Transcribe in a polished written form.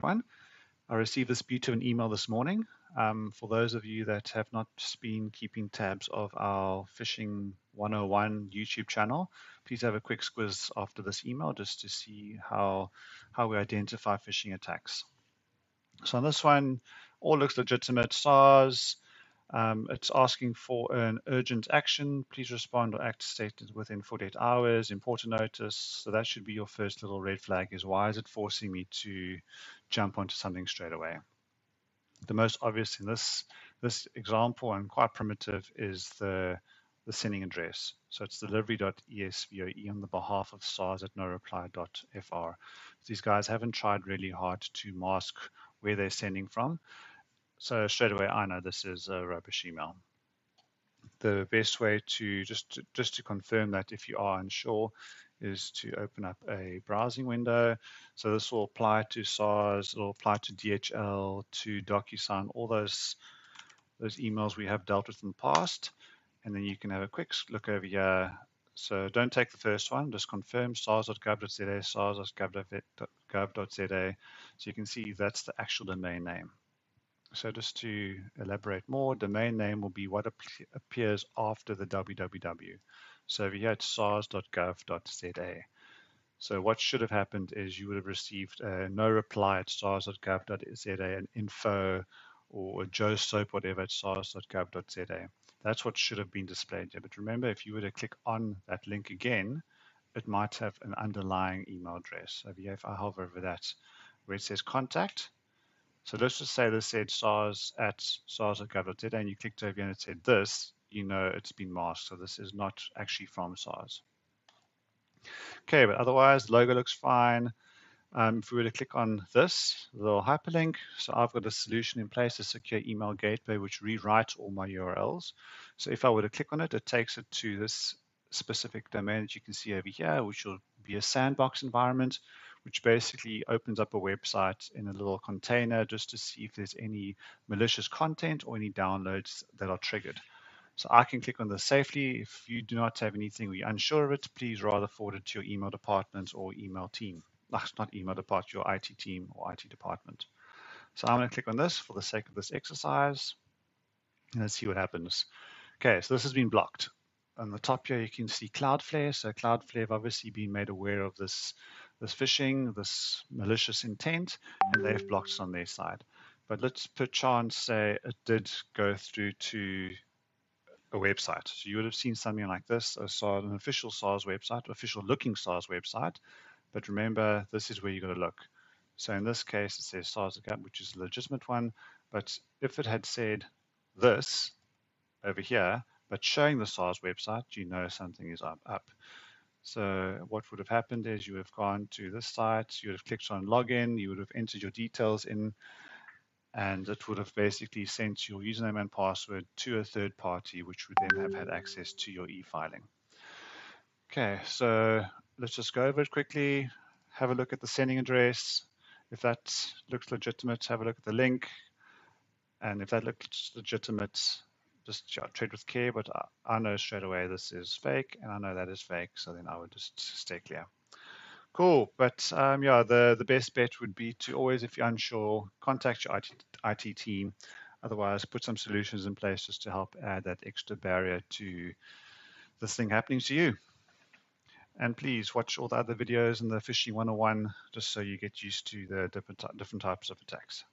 One, I received this beauty of an email this morning. For those of you that have not been keeping tabs of our Phishing 101 YouTube channel, please have a quick squiz after this email just to see how we identify phishing attacks. So on this one, all looks legitimate. SARS, it's asking for an urgent action. Please respond or act stated within 48 hours. Important notice. So that should be your first little red flag is why is it forcing me to jump onto something straight away? The most obvious in this example and quite primitive is the sending address. So it's delivery.esvoe on the behalf of SARS at noreply.fr. These guys haven't tried really hard to mask where they're sending from. So straight away, I know this is a rubbish email. The best way to just to confirm that if you are unsure is to open up a browsing window. So this will apply to SARS, it'll apply to DHL, to DocuSign, all those emails we have dealt with in the past. And then you can have a quick look over here. So don't take the first one, just confirm sars.gov.za, sars.gov.za. So you can see that's the actual domain name. So just to elaborate more, domain name will be what appears after the www. So over here it's sars.gov.za. So what should have happened is you would have received a no reply at sars.gov.za, an info or a Joe Soap, whatever at sars.gov.za. That's what should have been displayed here. But remember, if you were to click on that link again, it might have an underlying email address. Over here, if I hover over that, where it says contact, so let's just say this said SARS at sars.gov.za and you clicked over and it said this, you know it's been masked. So this is not actually from SARS. Okay, but otherwise, the logo looks fine. If we were to click on this little hyperlink, so I've got a solution in place, a secure email gateway, which rewrites all my URLs. So if I were to click on it, it takes it to this specific domain that you can see over here, which will be a sandbox environment, which basically opens up a website in a little container just to see if there's any malicious content or any downloads that are triggered. So I can click on this safely. If you do not have anything or you're unsure of it, please rather forward it to your email department or email team. Not email department, your IT team or IT department. So I'm going to click on this for the sake of this exercise. And let's see what happens. Okay, so this has been blocked. On the top here, you can see Cloudflare. So Cloudflare have obviously been made aware of this phishing, this malicious intent, and they've blocked it on their side. But let's perchance say it did go through to a website. So you would have seen something like this, an official SARS website, official looking SARS website. But remember, this is where you got to look. So in this case, it says SARS account, which is a legitimate one. But if it had said this over here, but showing the SARS website, you know something is up. So what would have happened is you would have gone to this site, you would have clicked on login, you would have entered your details in, and it would have basically sent your username and password to a third party, which would then have had access to your e-filing. Okay, so let's just go over it quickly, have a look at the sending address. If that looks legitimate, have a look at the link. And if that looks legitimate, just tread with care, but I know straight away this is fake, and I know that is fake, so then I would just stay clear. Cool, but yeah, the best bet would be to always, if you're unsure, contact your IT team. Otherwise, put some solutions in place just to help add that extra barrier to this thing happening to you. And please watch all the other videos in the Phishing 101 just so you get used to the different types of attacks.